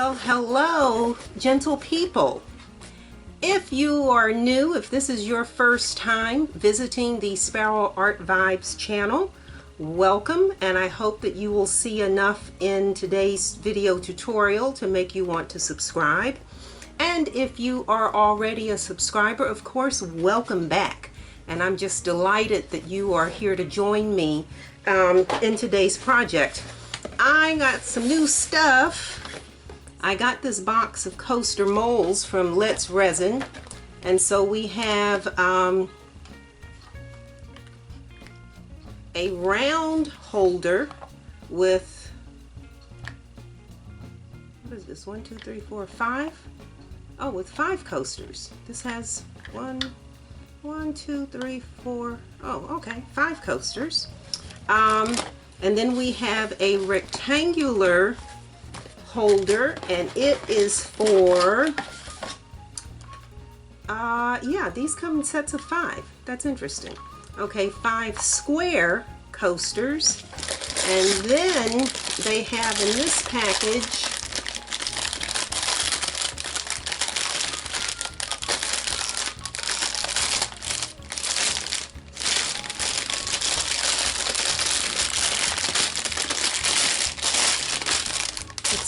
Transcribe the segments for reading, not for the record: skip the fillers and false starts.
Well, hello, gentle people. If you are new, if this is your first time visiting the Sparrow Art Vibes channel, welcome, and I hope that you will see enough in today's video tutorial to make you want to subscribe. And if you are already a subscriber, of course, welcome back. And I'm just delighted that you are here to join me in today's project. I got some new stuff. I got this box of coaster molds from Resin, and so we have a round holder with, what is this, 1, 2, 3, 4, 5? Oh, with 5 coasters. This has 1, 2, 3, 4, oh, okay, 5 coasters. And then we have a rectangular holder, and it is for, yeah, these come in sets of 5. That's interesting. Okay, 5 square coasters, and then they have in this package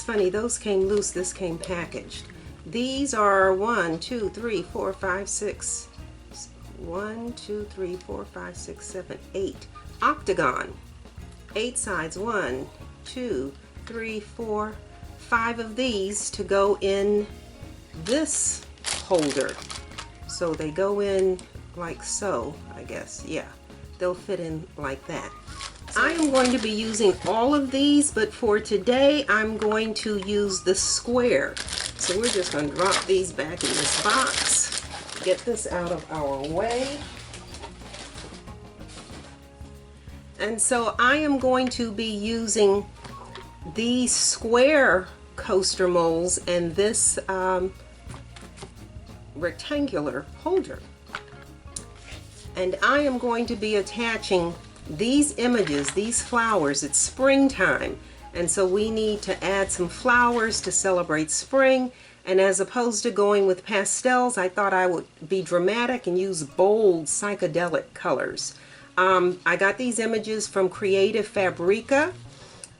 funny, those came loose, this came packaged. These are 1, 2, 3, 4, 5, 6, 1, 2, 3, 4, 5, 6, 7, 8 octagon, 8 sides, 1, 2, 3, 4, 5 of these to go in this holder. So they go in like so, I guess. Yeah, they'll fit in like that. I am going to be using all of these, but for today I'm going to use the square. So we're just going to drop these back in this box, get this out of our way. And so I am going to be using these square coaster molds and this rectangular holder. And I am going to be attaching these images, these flowers. It's springtime, and so we need to add some flowers to celebrate spring. And as opposed to going with pastels, I thought I would be dramatic and use bold psychedelic colors. I got these images from Creative Fabrica.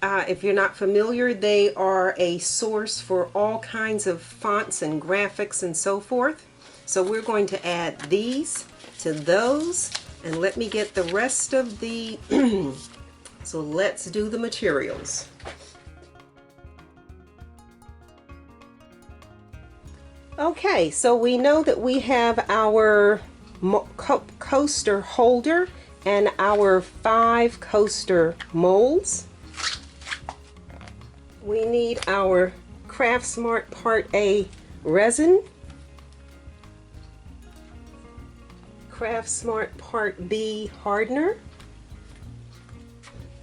If you're not familiar, they are a source for all kinds of fonts and graphics and so forth. So we're going to add these to those. And let me get the rest of the, so let's do the materials. Okay, so we know that we have our coaster holder and our 5 coaster molds. We need our Craft Smart Part A resin, Craft Smart Part B hardener,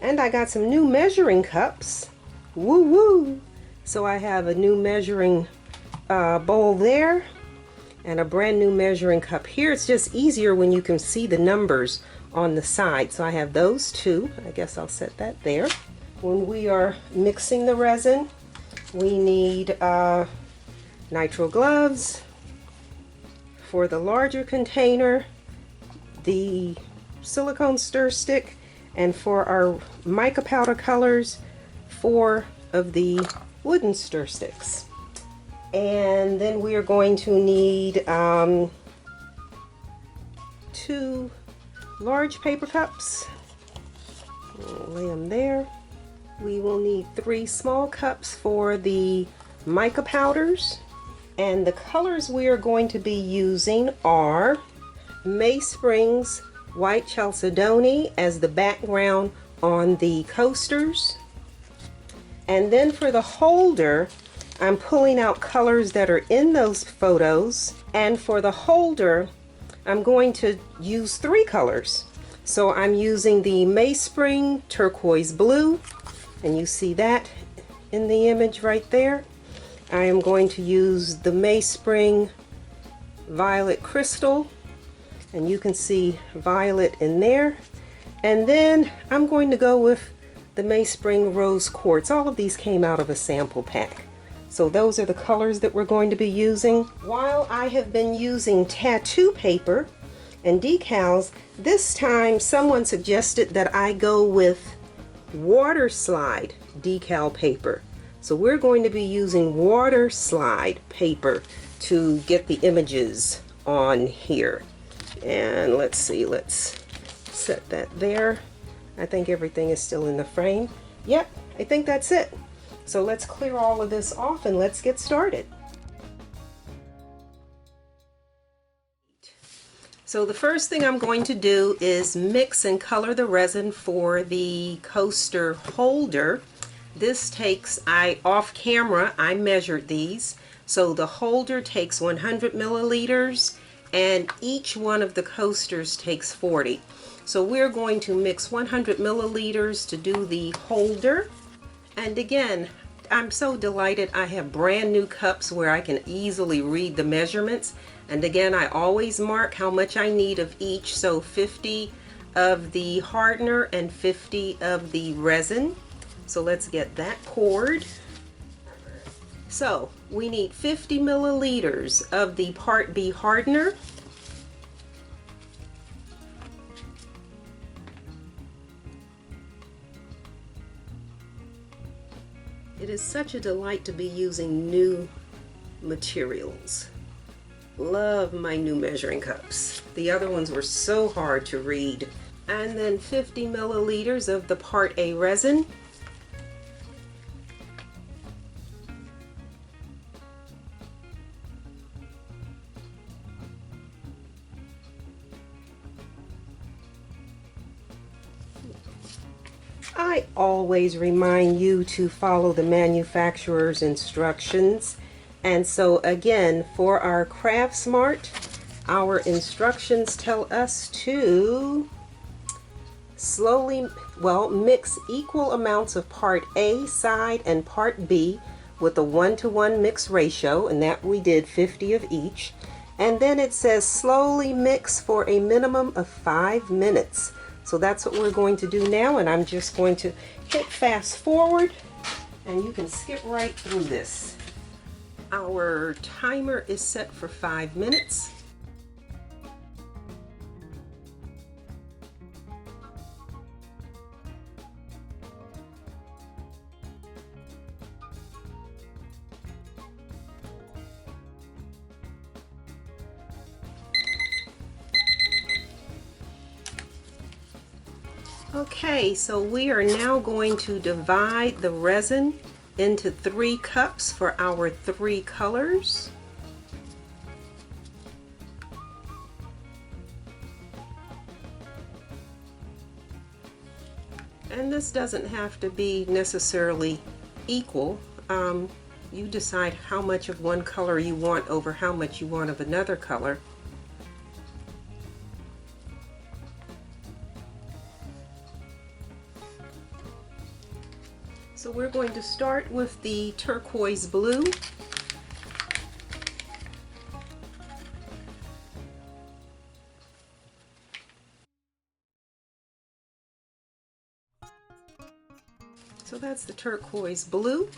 and I got some new measuring cups. Woo woo! So I have a new measuring bowl there and a brand new measuring cup here. It's just easier when you can see the numbers on the side. So I have those two. I guess I'll set that there. When we are mixing the resin, we need nitrile gloves for the larger container, the silicone stir stick, and for our mica powder colors, 4 of the wooden stir sticks. And then we are going to need 2 large paper cups. We'll lay them there. We will need 3 small cups for the mica powders, and the colors we are going to be using are May Springs White Chalcedony as the background on the coasters. And then for the holder, I'm pulling out colors that are in those photos, and for the holder I'm going to use 3 colors. So I'm using the May Spring Turquoise Blue, and you see that in the image right there. I am going to use the May Spring Violet Crystal, and you can see violet in there. And then I'm going to go with the May Spring Rose Quartz. All of these came out of a sample pack. So those are the colors that we're going to be using. While I have been using tattoo paper and decals, this time someone suggested that I go with WATERSLIDE decal paper. So we're going to be using WATERSLIDE paper to get the images on here. And let's see, let's set that there. I think everything is still in the frame. Yep, I think that's it. So let's clear all of this off and let's get started. So the first thing I'm going to do is mix and color the resin for the coaster holder. This takes, off camera, I measured these. So the holder takes 100 milliliters and each one of the coasters takes 40. So we're going to mix 100 milliliters to do the holder. And again, I'm so delighted I have brand new cups where I can easily read the measurements. And again, I always mark how much I need of each. So 50 of the hardener and 50 of the resin. So let's get that poured. So we need 50 milliliters of the Part B hardener. It is such a delight to be using new materials. Love my new measuring cups. The other ones were so hard to read. And then 50 milliliters of the Part A resin. I always remind you to follow the manufacturer's instructions. And so again, for our Craft Smart, our instructions tell us to slowly, mix equal amounts of Part A side and Part B with a 1-to-1 mix ratio, and that we did 50 of each. And then it says slowly mix for a minimum of 5 minutes. So that's what we're going to do now, and I'm just going to hit fast forward and you can skip right through this. Our timer is set for 5 minutes. Okay, so we are now going to divide the resin into 3 cups for our 3 colors. And this doesn't have to be necessarily equal. You decide how much of one color you want over how much you want of another color. So we're going to start with the turquoise blue. So that's the turquoise blue.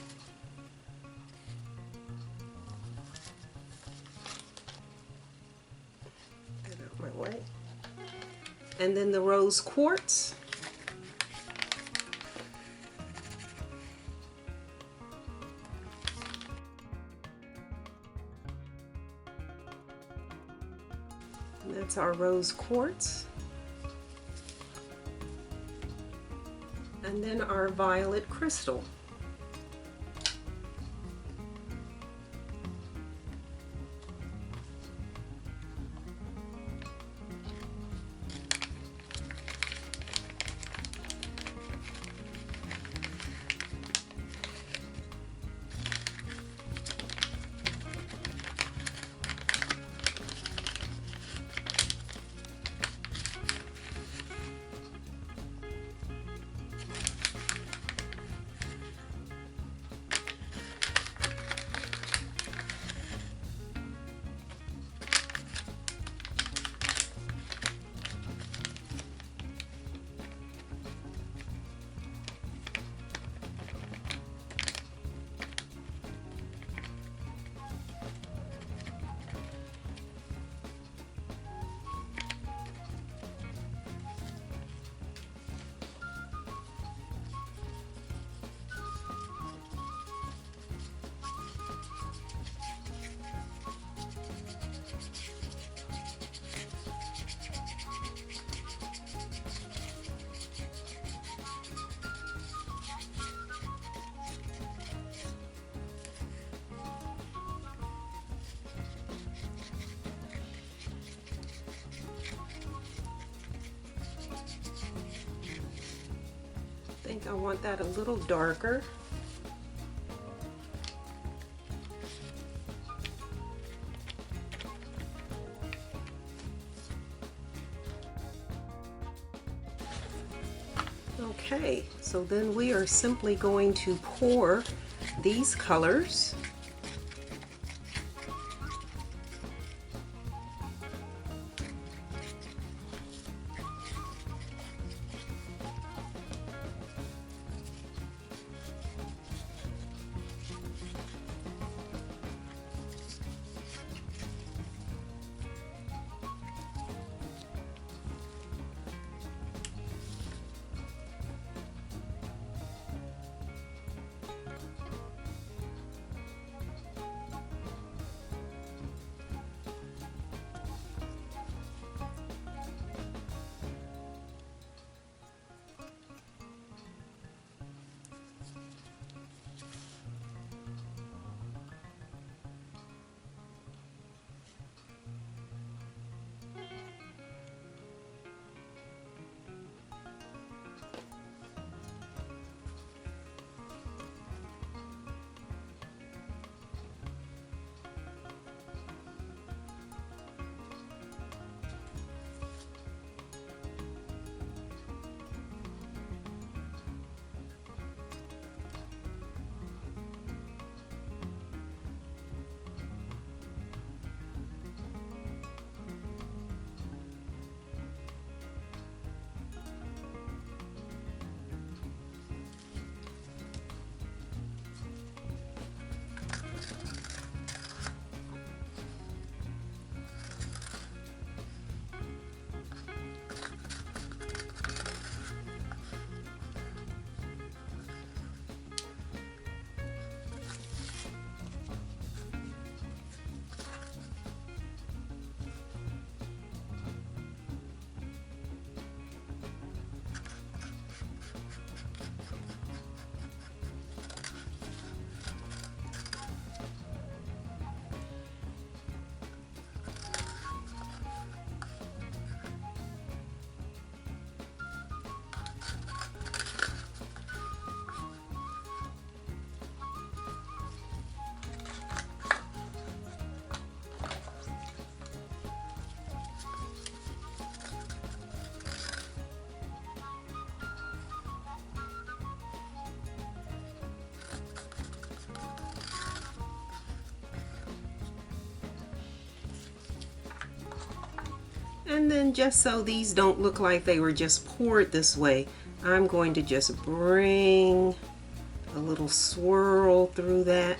Get out of my way. And then the rose quartz. That's our rose quartz. And then our violet crystal. think I want that a little darker. Okay, so then we are simply going to pour these colors. And then just so these don't look like they were just poured this way, I'm going to just bring a little swirl through that.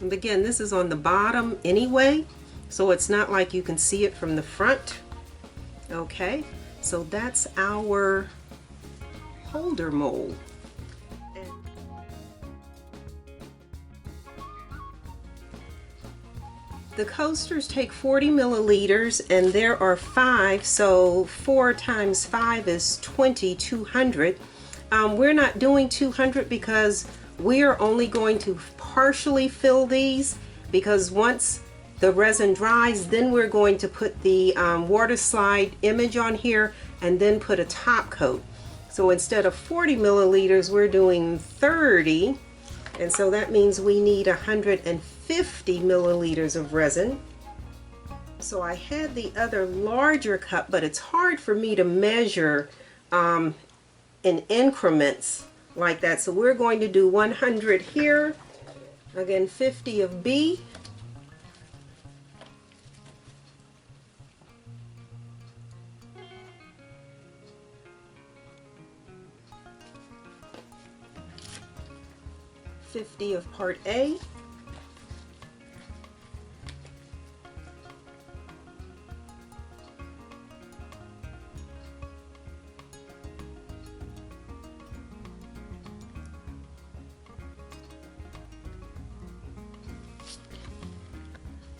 And again, this is on the bottom anyway, so it's not like you can see it from the front. Okay, so that's our holder mold. The coasters take 40 milliliters and there are 5, so 4 times 5 is 200. We're not doing 200 because we are only going to partially fill these, because once the resin dries, then we're going to put the water slide image on here and then put a top coat. So instead of 40 milliliters, we're doing 30, and so that means we need 150 milliliters of resin. So I had the other larger cup, but it's hard for me to measure in increments like that. So we're going to do 100 here, again 50 of B, $50 of part A,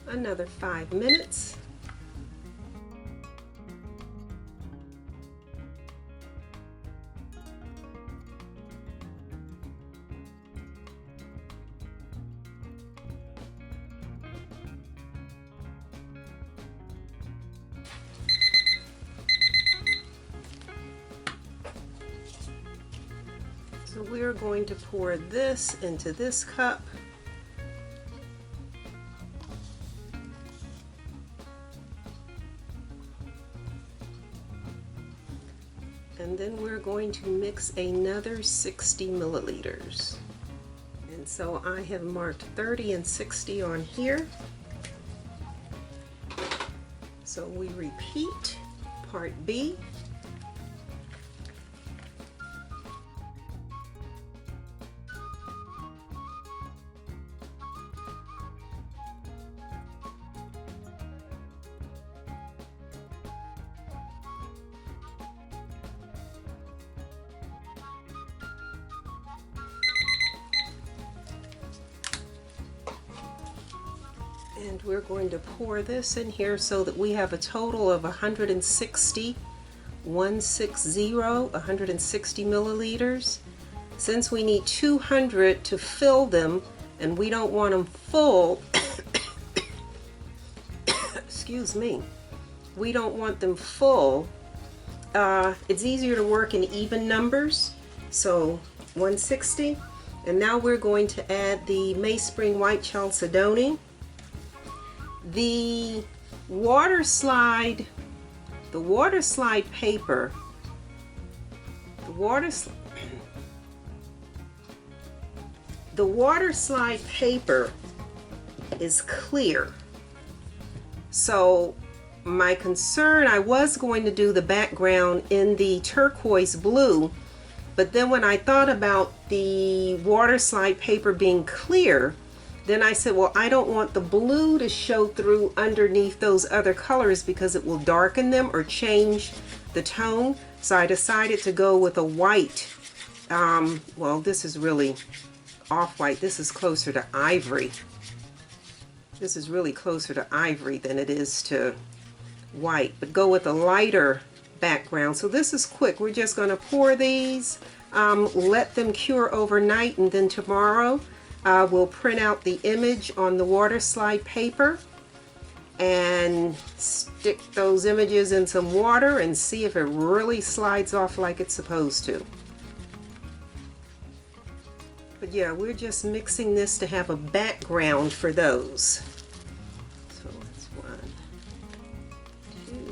another 5 minutes. we're going to pour this into this cup. And then we're going to mix another 60 milliliters. And so I have marked 30 and 60 on here. So we repeat part B. And we're going to pour this in here so that we have a total of 160 milliliters. Since we need 200 to fill them and we don't want them full, excuse me, we don't want them full, it's easier to work in even numbers. So 160, and now we're going to add the Mayspring White Chalcedony. The WATERSLIDE paper, the WATERSLIDE paper is clear. So my concern, I was going to do the background in the turquoise blue, but then when I thought about the WATERSLIDE paper being clear, then I said, well, I don't want the blue to show through underneath those other colors because it will darken them or change the tone. So I decided to go with a white. Well, this is really off-white. This is closer to ivory. This is really closer to ivory than it is to white, but go with a lighter background. So this is quick. We're just going to pour these, let them cure overnight, and then tomorrow we'll print out the image on the WATERSLIDE paper and stick those images in some water and see if it really slides off like it's supposed to. But yeah, we're just mixing this to have a background for those. So that's 1, 2, 3.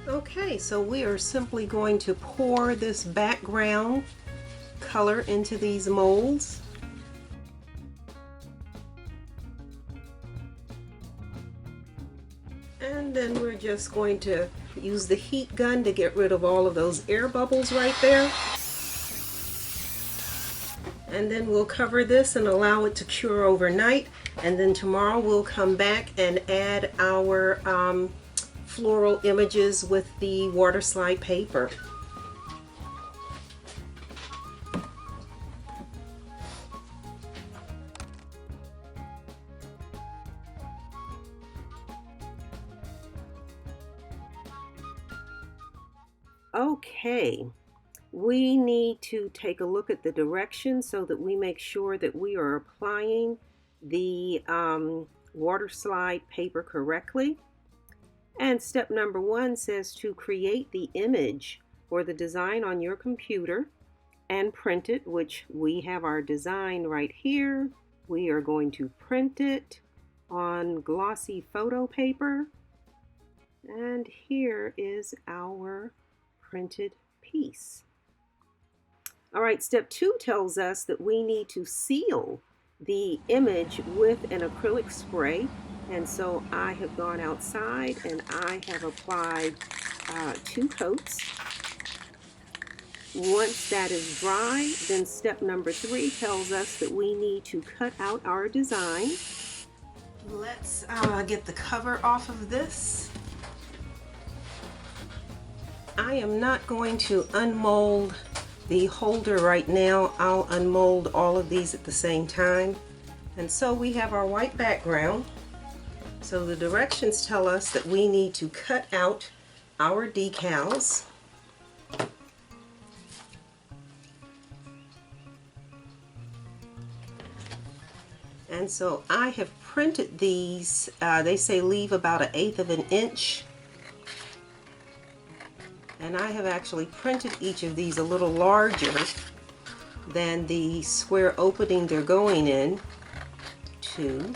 Okay, so we are simply going to pour this background color into these molds. And then we're just going to use the heat gun to get rid of all of those air bubbles right there. And then we'll cover this and allow it to cure overnight. And then tomorrow we'll come back and add our floral images with the WATERSLIDE paper. Okay, we need to take a look at the directions so that we make sure that we are applying the WATERSLIDE paper correctly. And step number 1 says to create the image or the design on your computer and print it, which we have our design right here. We are going to print it on glossy photo paper. And here is our printed piece. All right, step 2 tells us that we need to seal the image with an acrylic spray. And so I have gone outside and I have applied 2 coats. Once that is dry, then step number 3 tells us that we need to cut out our design. Let's get the cover off of this. I am not going to unmold the holder right now. I'll unmold all of these at the same time. And so we have our white background. So the directions tell us that we need to cut out our decals. And so I have printed these, they say leave about 1/8 of an inch. And I have actually printed each of these a little larger than the square opening they're going in to.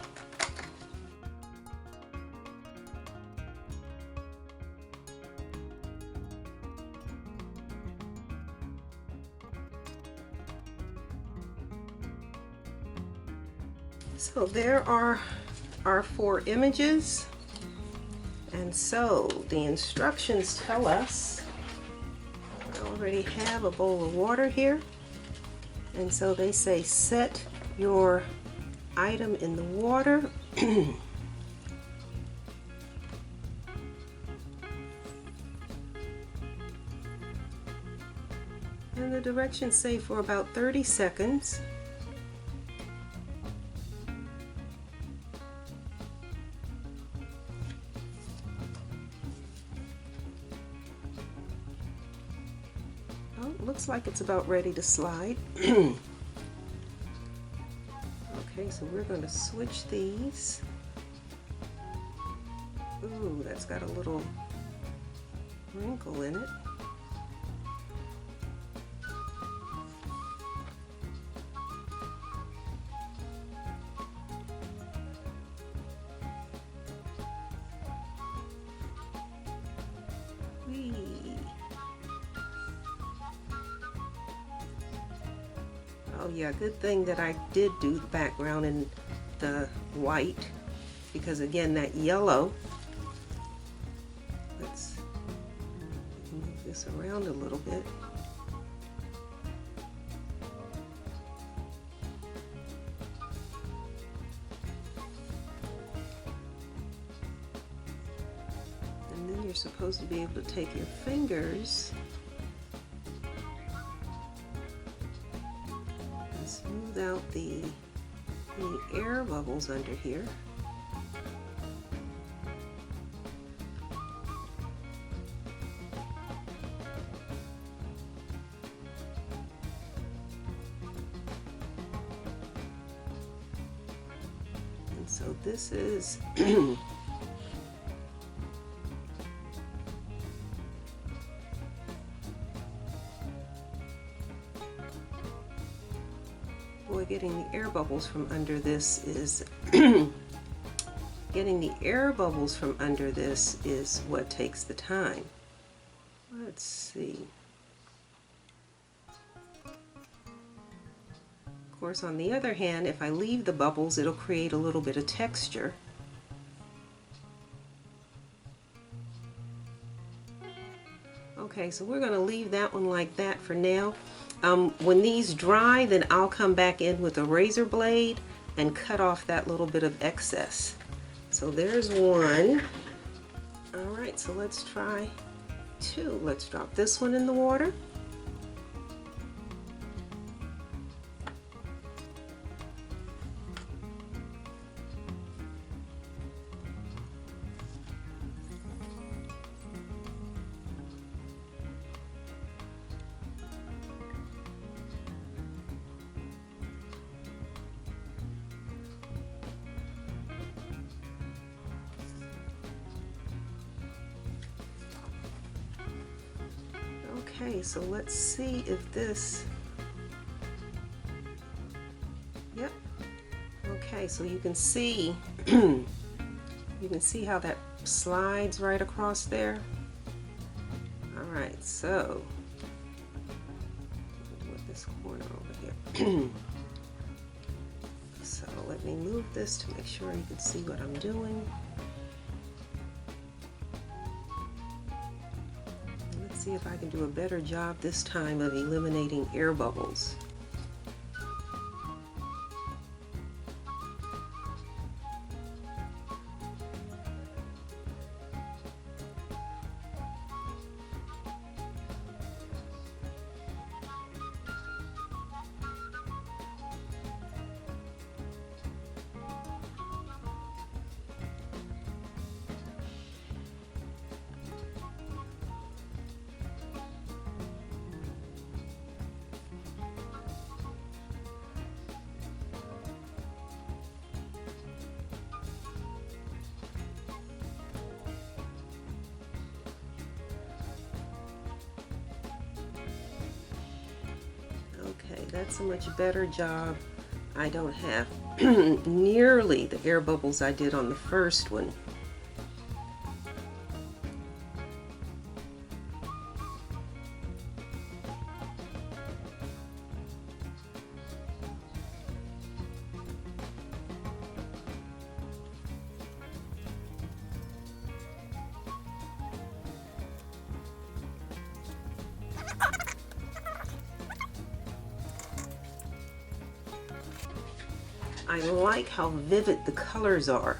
So there are our 4 images, and so the instructions tell us, I already have a bowl of water here, and so they say set your item in the water. And the directions say for about 30 seconds. Looks like it's about ready to slide. Okay, so we're going to switch these. Ooh, that's got a little wrinkle in it. Whee! Oh yeah, good thing that I did do the background in the white, because again, that yellow, let's move this around a little bit. And then you're supposed to be able to take your fingers smooth out any air bubbles under here. And so this is getting the air bubbles from under this is getting the air bubbles from under this is what takes the time. Let's see. Of course, on the other hand, if I leave the bubbles, it'll create a little bit of texture. Okay, so we're going to leave that one like that for now. When these dry, then I'll come back in with a razor blade and cut off that little bit of excess. So there's one. All right, so let's try 2. Let's drop this one in the water. Okay, so let's see if this, yep, okay, so you can see, you can see how that slides right across there. All right, so, with this corner over here. So let me move this to make sure you can see what I'm doing. See if I can do a better job this time of eliminating air bubbles. That's a much better job. I don't have nearly the air bubbles I did on the first one. I like how vivid the colors are.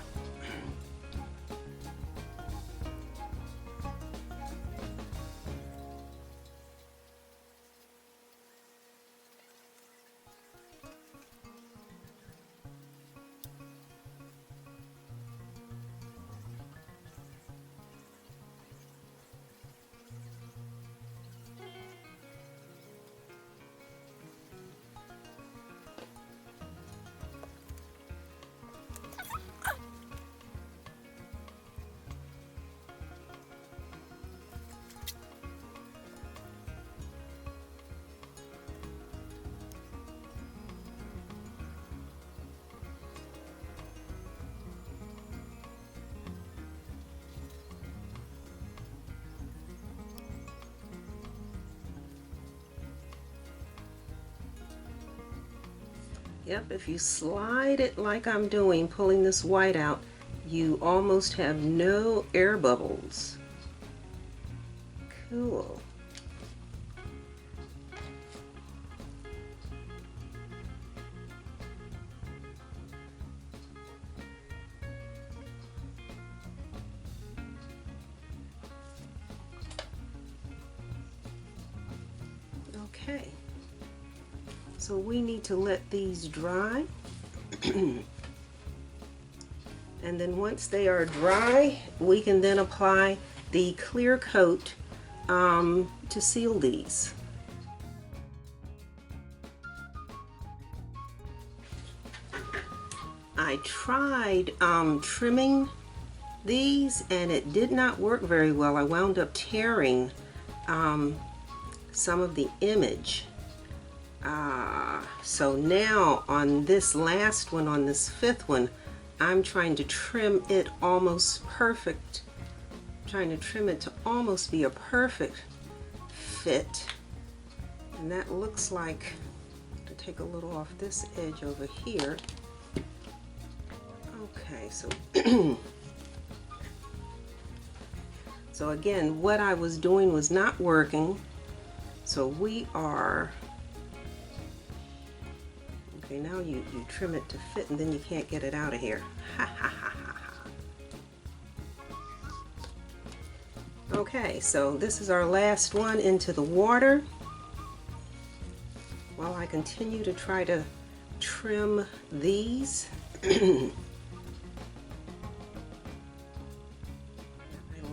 Yep, if you slide it like I'm doing, pulling this white out, you almost have no air bubbles. Cool. Okay. So we need to let these dry. And then once they are dry, we can then apply the clear coat to seal these. I tried trimming these and it did not work very well. I wound up tearing some of the image. So now on this last one, on this fifth one, I'm trying to trim it almost perfect. Trying to trim it to almost be a perfect fit. And that looks like, to take a little off this edge over here. Okay, so so again, what I was doing was not working. So we are, okay, now you trim it to fit and then you can't get it out of here. Ha ha ha ha ha. Okay, so this is our last one into the water. While I continue to try to trim these. I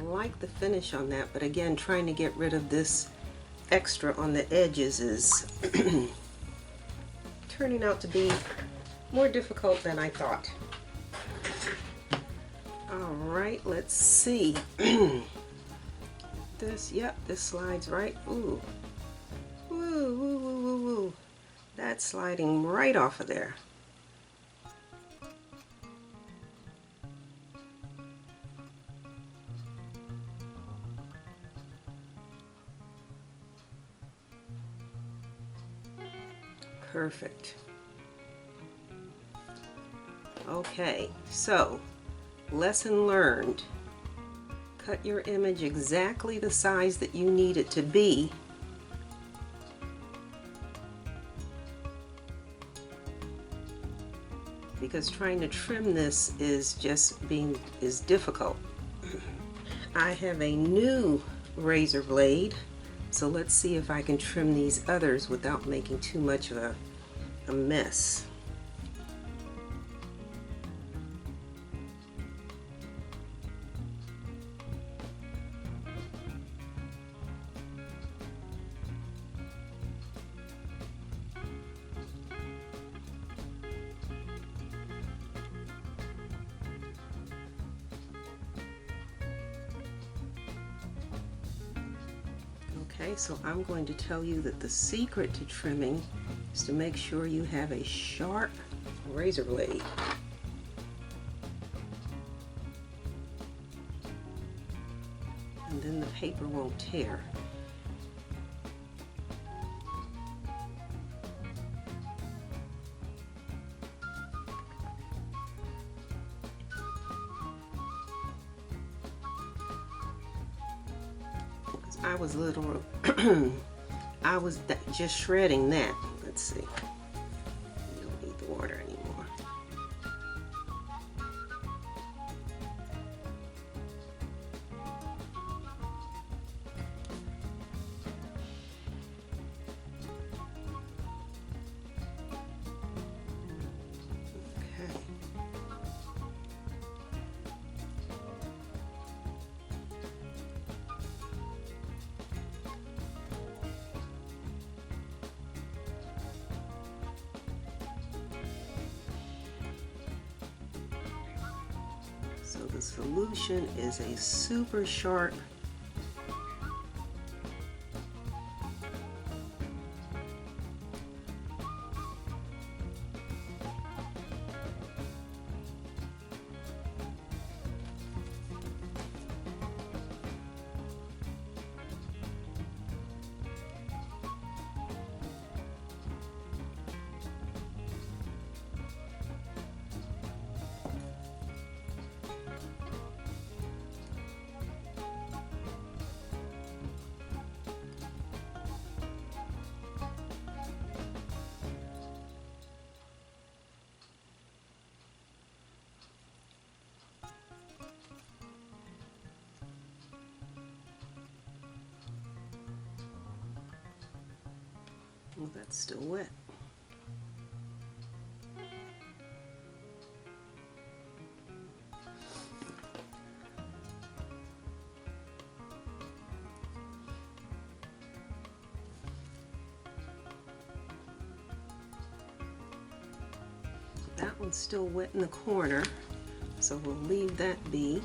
like the finish on that, but again, trying to get rid of this extra on the edges is turning out to be more difficult than I thought. All right, let's see. This, yep, this slides right. Ooh, woo, woo, woo, woo, woo. That's sliding right off of there. Perfect. Okay, so lesson learned. Cut your image exactly the size that you need it to be. Because trying to trim this is difficult. I have a new razor blade, so let's see if I can trim these others without making too much of a mess. Okay, so I'm going to tell you that the secret to trimming is to make sure you have a sharp razor blade. And then the paper won't tear. I was I was just shredding that. Let's see. You don't need the water anymore. Okay. So the solution is a super sharp well, that's still wet. That one's still wet in the corner, so we'll leave that be.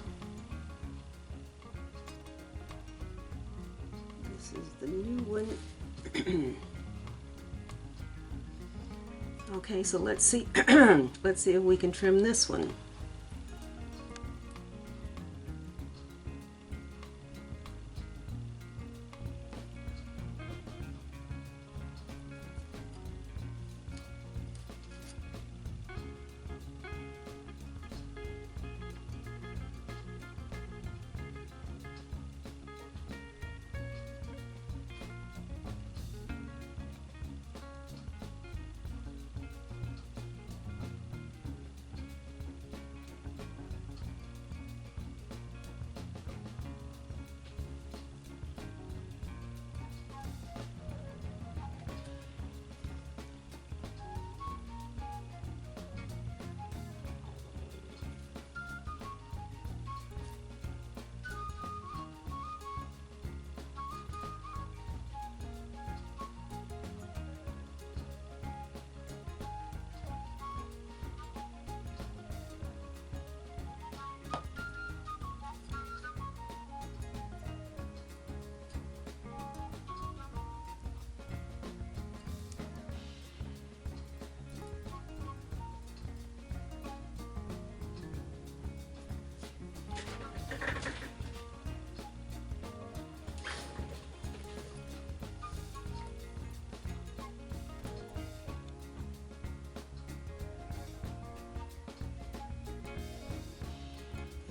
This is the new one. Okay, so let's see let's see if we can trim this one.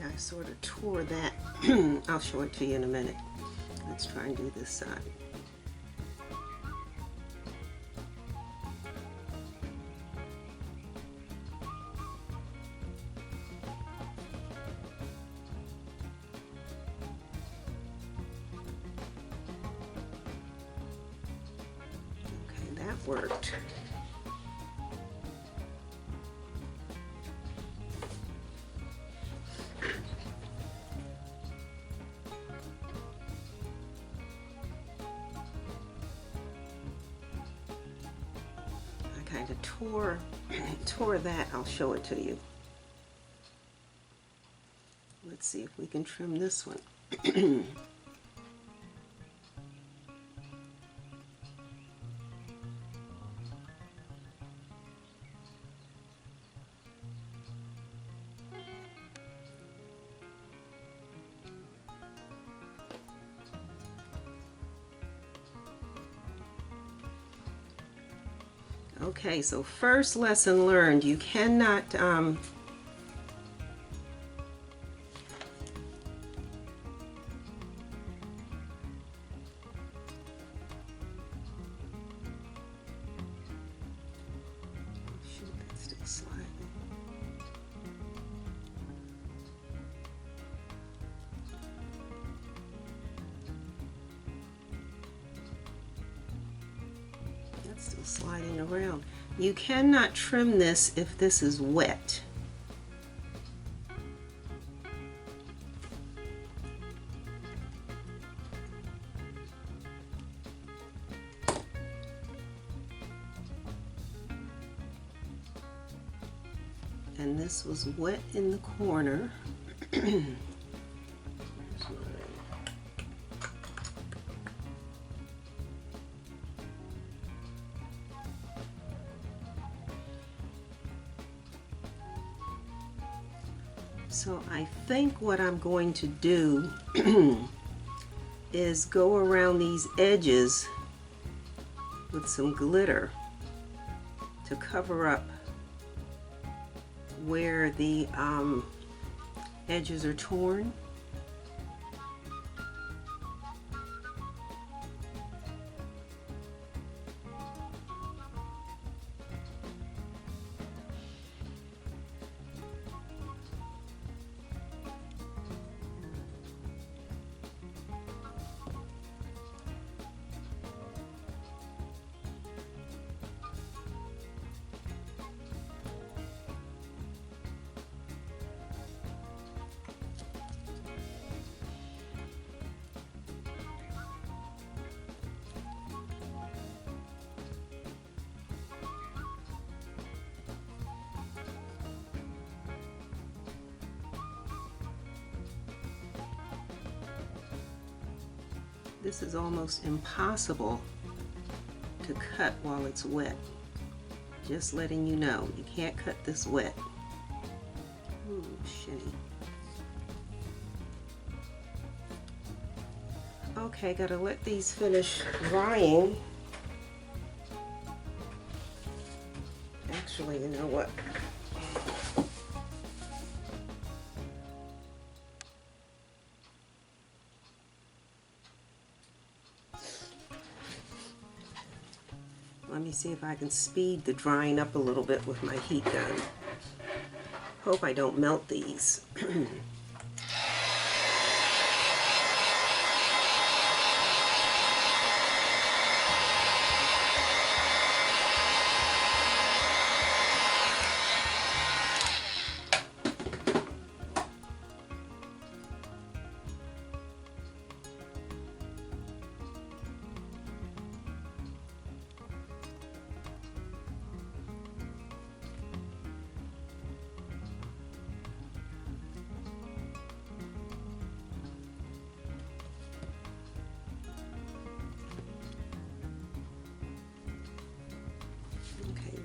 I sort of tore that. I'll show it to you in a minute. Let's try and do this side. Okay, that worked. Kind of tore that. I'll show it to you. Let's see if we can trim this one. Okay, so first lesson learned, you cannot shoot, that's still sliding. That's still sliding around. You cannot trim this if this is wet. And this was wet in the corner. So I think what I'm going to do is go around these edges with some glitter to cover up where the edges are torn. This is almost impossible to cut while it's wet. Just letting you know, you can't cut this wet. Ooh, shitty. Okay, gotta let these finish drying. Actually, you know what? Let me see if I can speed the drying up a little bit with my heat gun. Hope I don't melt these.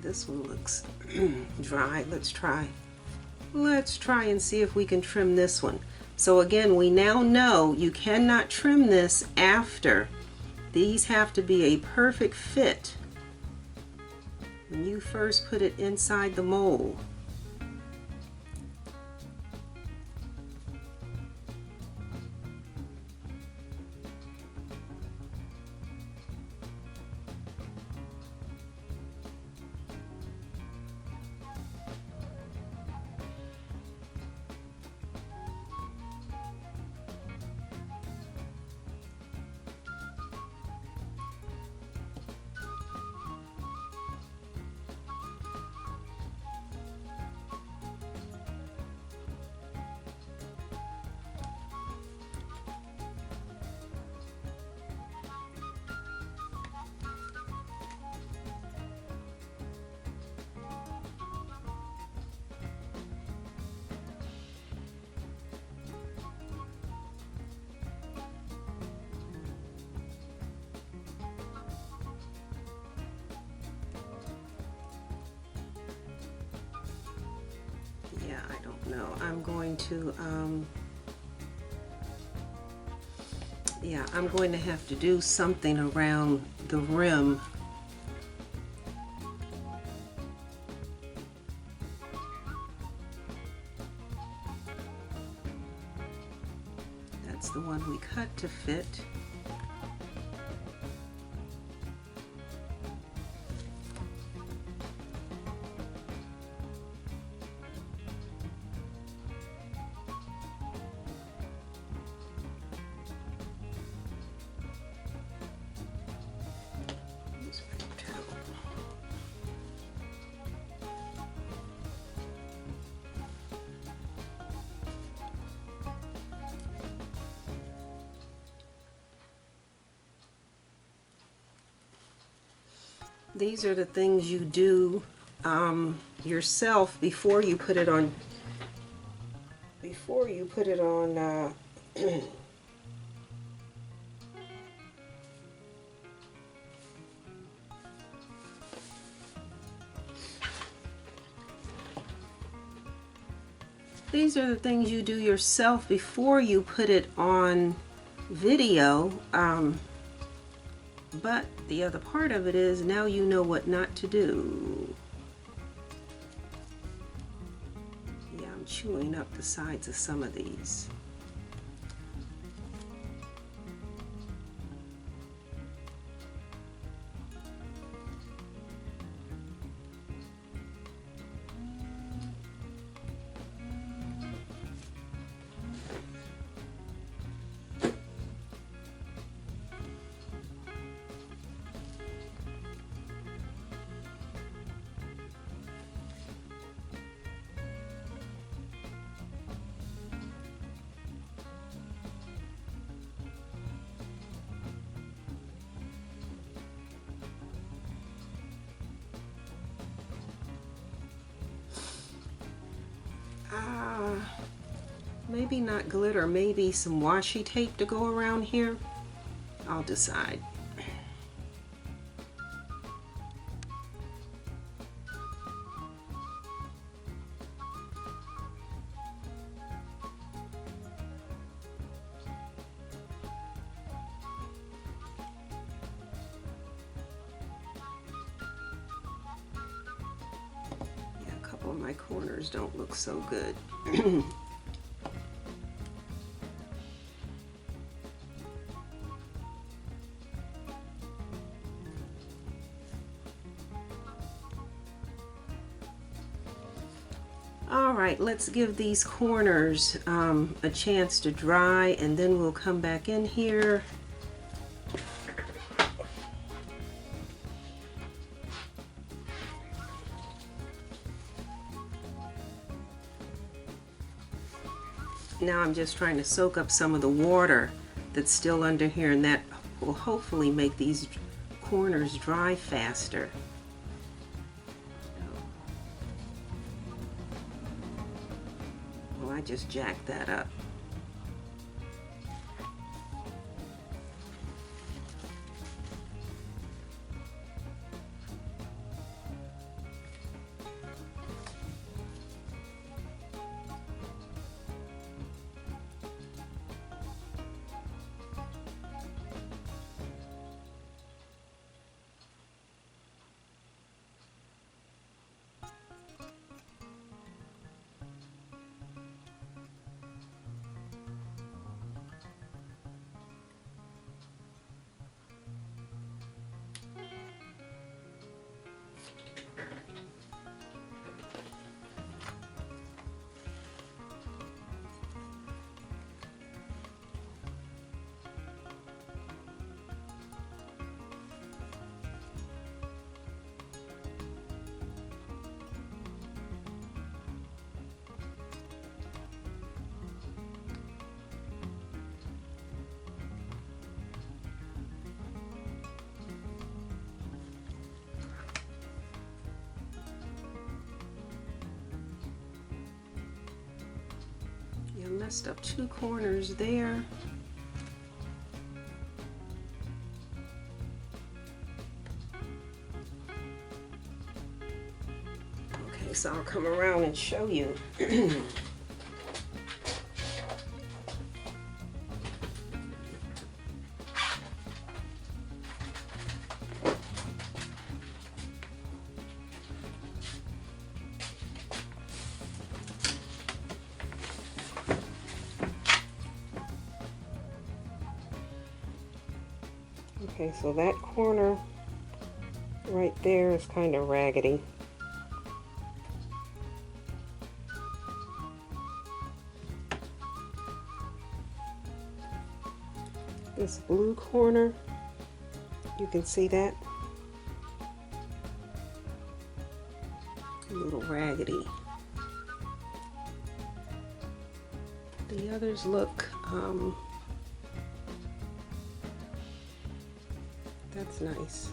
This one looks dry. Let's try and see if we can trim this one. So again, we now know you cannot trim this after. These have to be a perfect fit when you first put it inside the mold. No, I'm going to, I'm going to have to do something around the rim That's the one we cut to fit. These are the things you do yourself before you put it on. Before you put it on. These are the things you do yourself before you put it on video. But the other part of it is now you know what not to do. Yeah, I'm chewing up the sides of some of these. Maybe not glitter, maybe some washi tape to go around here. I'll decide. Yeah, a couple of my corners don't look so good. Alright, let's give these corners a chance to dry, and then we'll come back in here. Now I'm just trying to soak up some of the water that's still under here, and that will hopefully make these corners dry faster. I just jacked that up. Messed up two corners there. Okay, so I'll come around and show you. Okay, so that corner right there is kind of raggedy. This blue corner, you can see that, a little raggedy. The others look, that's nice.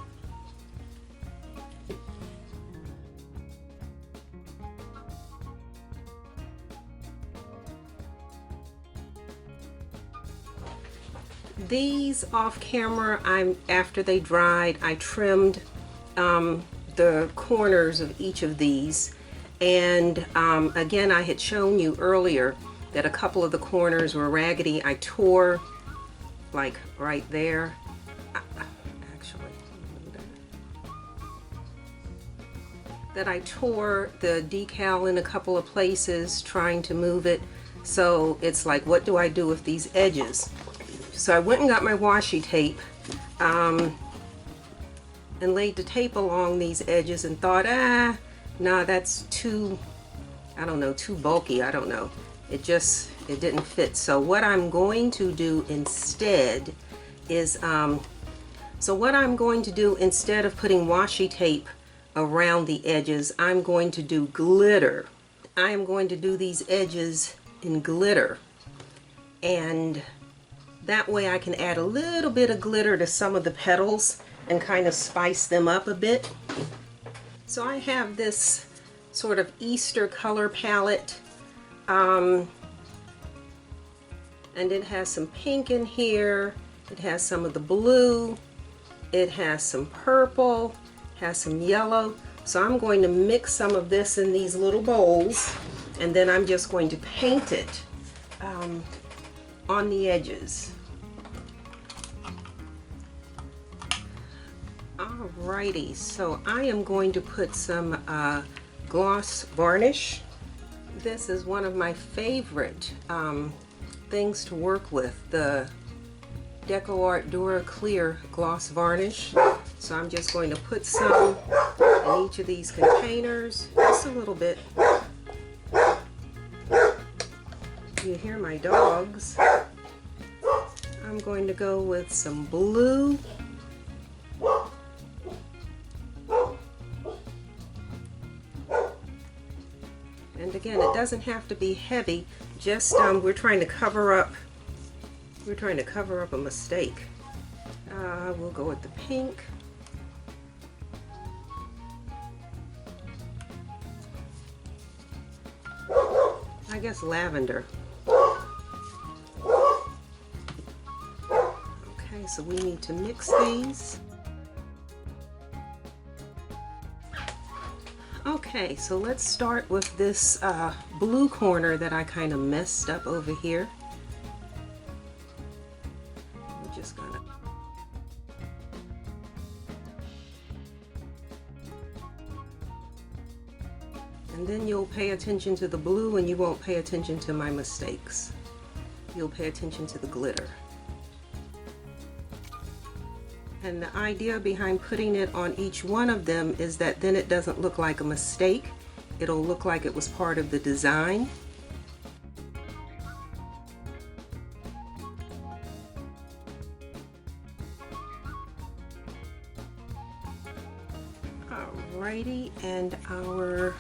These off camera, after they dried, I trimmed the corners of each of these, and again, I had shown you earlier that a couple of the corners were raggedy. I tore, like right there, actually, that I tore the decal in a couple of places trying to move it. So it's like, what do I do with these edges? So I went and got my washi tape and laid the tape along these edges and thought, nah, that's too, I don't know, too bulky, I don't know. It didn't fit. So what I'm going to do instead is, instead of putting washi tape around the edges, I'm going to do glitter. I am going to do these edges in glitter, and that way I can add a little bit of glitter to some of the petals and kind of spice them up a bit. So I have this sort of Easter color palette, and it has some pink in here, it has some of the blue, it has some purple, has some yellow. So I'm going to mix some of this in these little bowls, and then I'm just going to paint it on the edges. Alrighty, so I am going to put some gloss varnish. This is one of my favorite things to work with, the DecoArt Dura Clear Gloss Varnish. So I'm just going to put some in each of these containers, just a little bit. You hear my dogs. I'm going to go with some blue. And again, it doesn't have to be heavy, just we're trying to cover up a mistake. We'll go with the pink. I guess lavender. Okay, so we need to mix these. Okay, so let's start with this blue corner that I kind of messed up over here. We're just gonna and then you'll pay attention to the blue and you won't pay attention to my mistakes. You'll pay attention to the glitter. And the idea behind putting it on each one of them is that then it doesn't look like a mistake. It'll look like it was part of the design. Alrighty, and our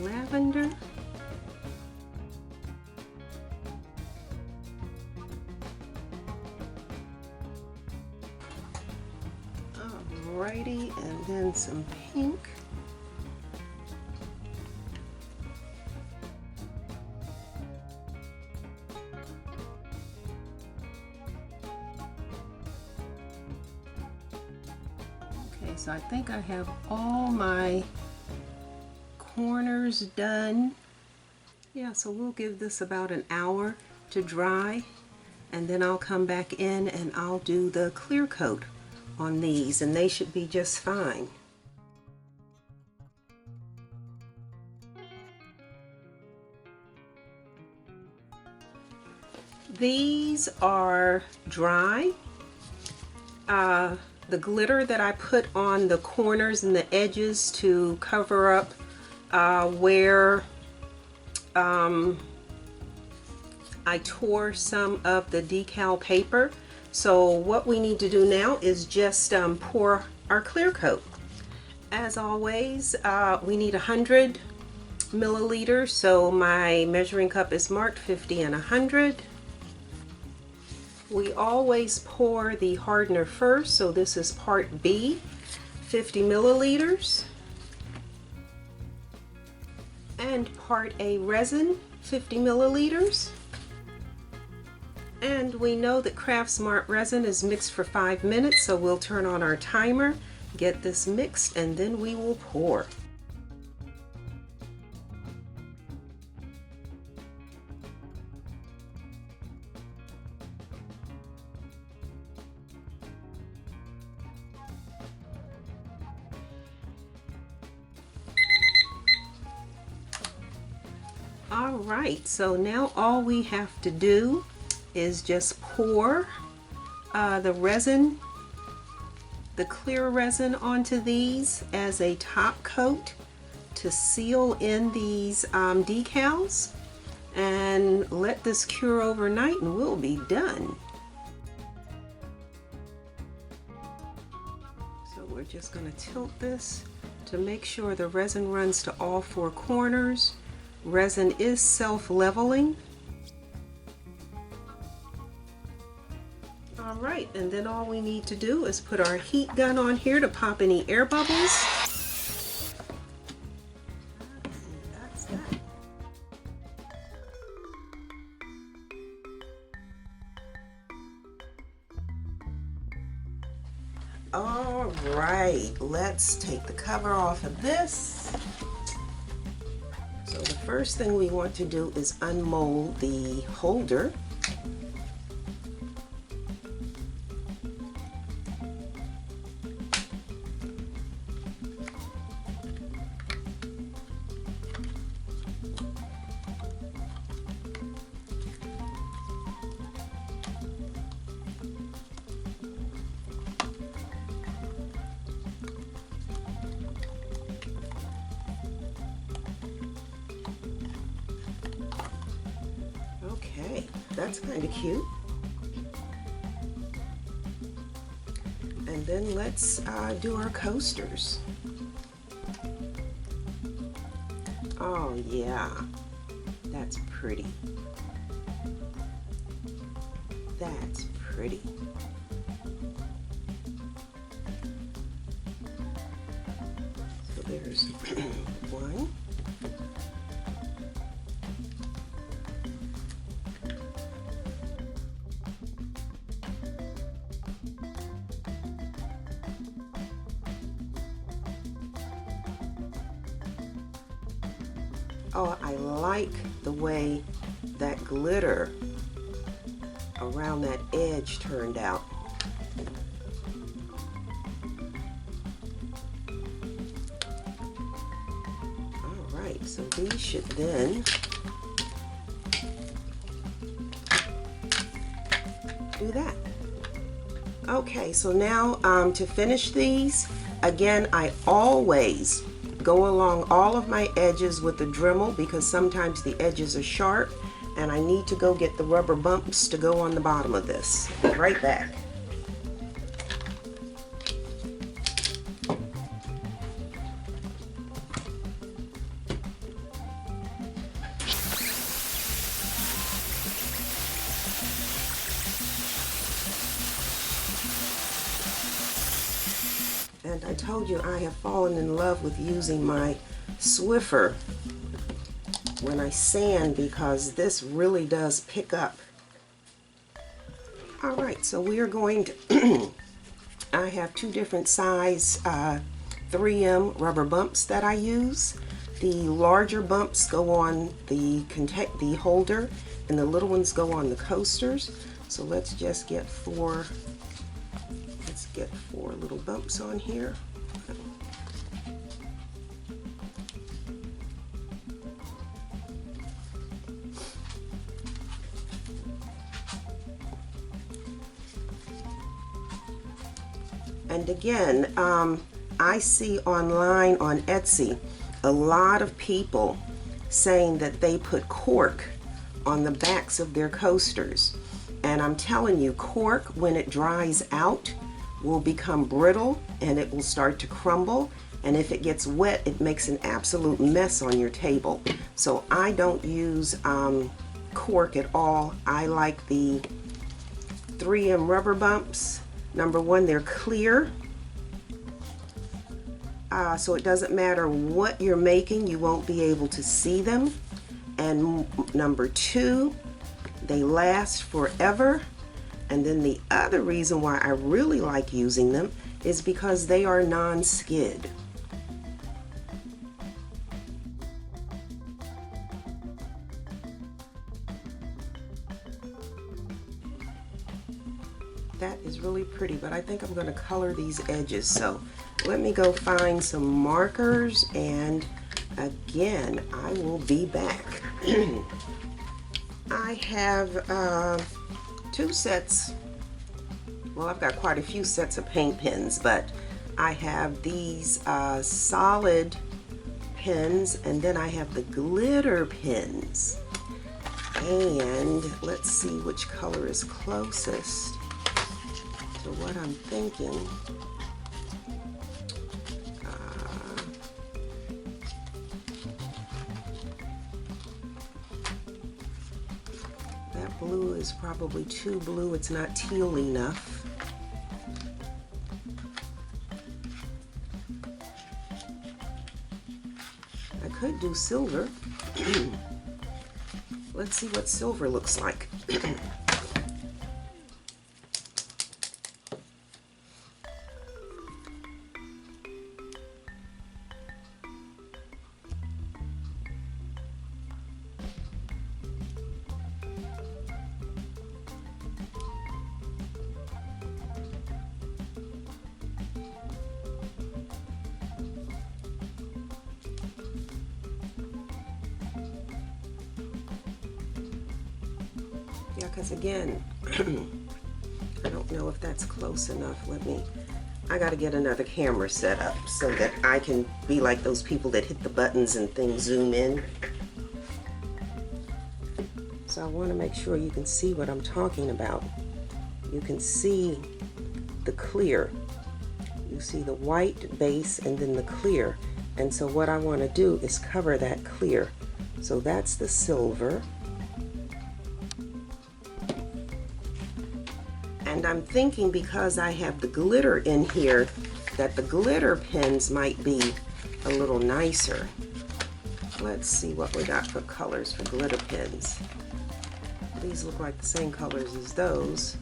lavender. Alrighty, and then some pink. Okay, so I think I have all my corners done. Yeah, so we'll give this about an hour to dry, and then I'll come back in and I'll do the clear coat on these, and they should be just fine. These are dry, the glitter that I put on the corners and the edges to cover up where I tore some of the decal paper. So what we need to do now is just pour our clear coat. As always, we need 100 milliliters, so my measuring cup is marked 50 and 100. We always pour the hardener first, so this is part B, 50 milliliters. And part A resin, 50 milliliters. And we know that Craft Smart resin is mixed for 5 minutes, so we'll turn on our timer, get this mixed, and then we will pour. Alright, so now all we have to do is just pour the resin, the clear resin, onto these as a top coat to seal in these decals, and let this cure overnight and we'll be done. So we're just going to tilt this to make sure the resin runs to all 4 corners. Resin is self-leveling. Alright, and then all we need to do is put our heat gun on here to pop any air bubbles. That's that. Alright, let's take the cover off of this. So the first thing we want to do is unmold the holder. Okay, that's kind of cute. And then let's do our coasters. Oh yeah, that's pretty. That's pretty. So there's one. Oh, I like the way that glitter around that edge turned out. All right, so these should then do that. Okay, so now to finish these, again, I always go along all of my edges with the Dremel because sometimes the edges are sharp and I need to go get the rubber bumps to go on the bottom of this. Right back. And I told you I have fallen in love with using my Swiffer when I sand because this really does pick up. Alright, so we are going to, I have 2 different size 3M rubber bumps that I use. The larger bumps go on the holder and the little ones go on the coasters. So let's just get 4 little bumps on here. And again, I see online on Etsy a lot of people saying that they put cork on the backs of their coasters. And I'm telling you, cork, when it dries out, will become brittle and it will start to crumble. And if it gets wet, it makes an absolute mess on your table. So I don't use cork at all. I like the 3M rubber bumps. Number one, they're clear. So it doesn't matter what you're making, you won't be able to see them. And number two, they last forever. And then the other reason why I really like using them is because they are non-skid. That is really pretty, but I think I'm going to color these edges. So let me go find some markers, and again, I will be back. I have two sets. Well, I've got quite a few sets of paint pens, but I have these solid pens, and then I have the glitter pens. And let's see which color is closest to what I'm thinking. That blue is probably too blue. It's not teal enough. I could do silver. Let's see what silver looks like. Yeah, because again, I don't know if that's close enough. I got to get another camera set up so that I can be like those people that hit the buttons and things zoom in. So I want to make sure you can see what I'm talking about. You can see the clear. You see the white base and then the clear. And so what I want to do is cover that clear. So that's the silver. And I'm thinking, because I have the glitter in here, that the glitter pens might be a little nicer. Let's see what we got for colors for glitter pens. These look like the same colors as those.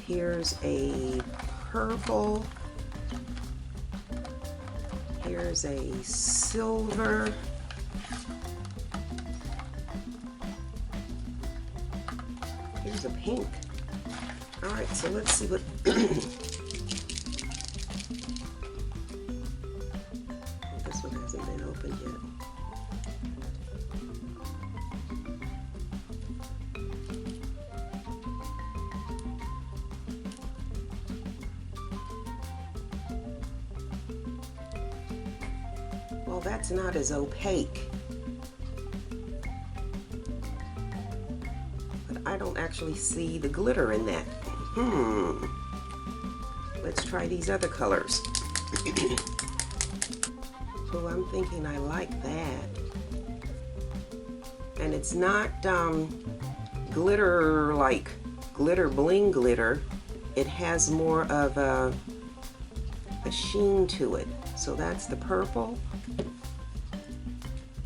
Here's a purple. Here's a silver. Here's a pink. All right, so let's see what this one hasn't been opened yet. Well, that's not as opaque. But I don't actually see the glitter in that. Let's try these other colors. So I'm thinking I like that. And it's not glitter like glitter bling glitter. It has more of a sheen to it. So that's the purple.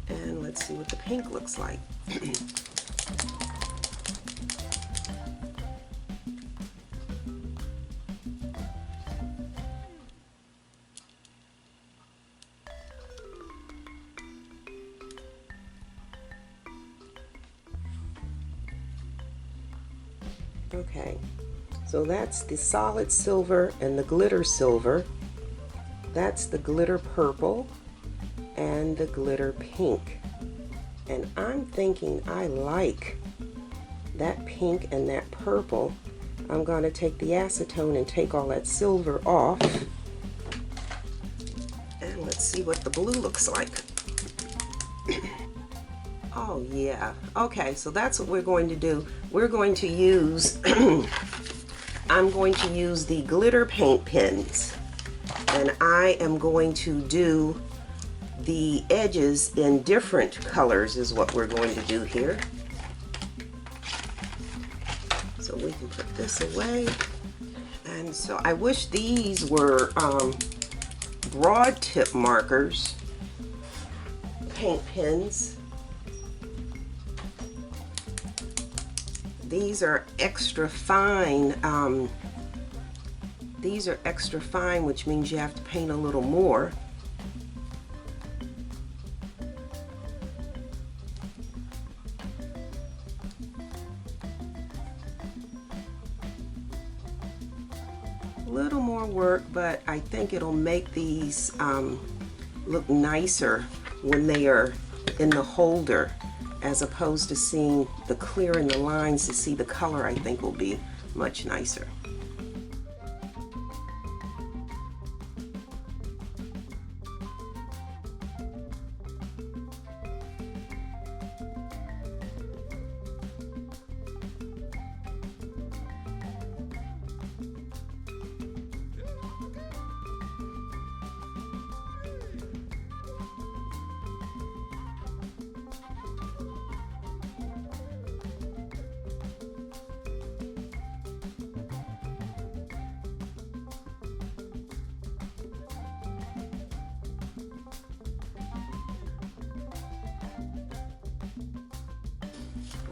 And let's see what the pink looks like. Okay, so that's the solid silver and the glitter silver. That's the glitter purple and the glitter pink. And I'm thinking I like that pink and that purple I'm going to take the acetone and take all that silver off. And let's see what the blue looks like. Oh yeah, okay, so that's what we're going to do. We're going to use, I'm going to use the glitter paint pens, and I am going to do the edges in different colors is what we're going to do here. So we can put this away. And so I wish these were broad tip markers, paint pens. These are extra fine. These are extra fine, which means you have to paint a little more. A little more work, but I think it'll make these look nicer when they are in the holder, as opposed to seeing the clear in the lines. To see the color, I think will be much nicer.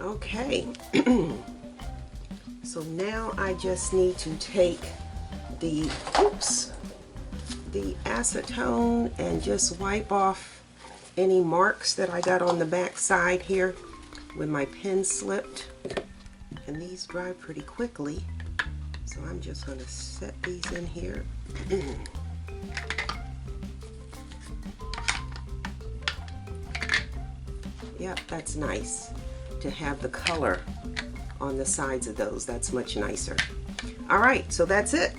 Okay, so now I just need to take the acetone and just wipe off any marks that I got on the back side here when my pen slipped. And these dry pretty quickly, so I'm just going to set these in here. Yep, that's nice to have the color on the sides of those. That's much nicer. All right, so that's it.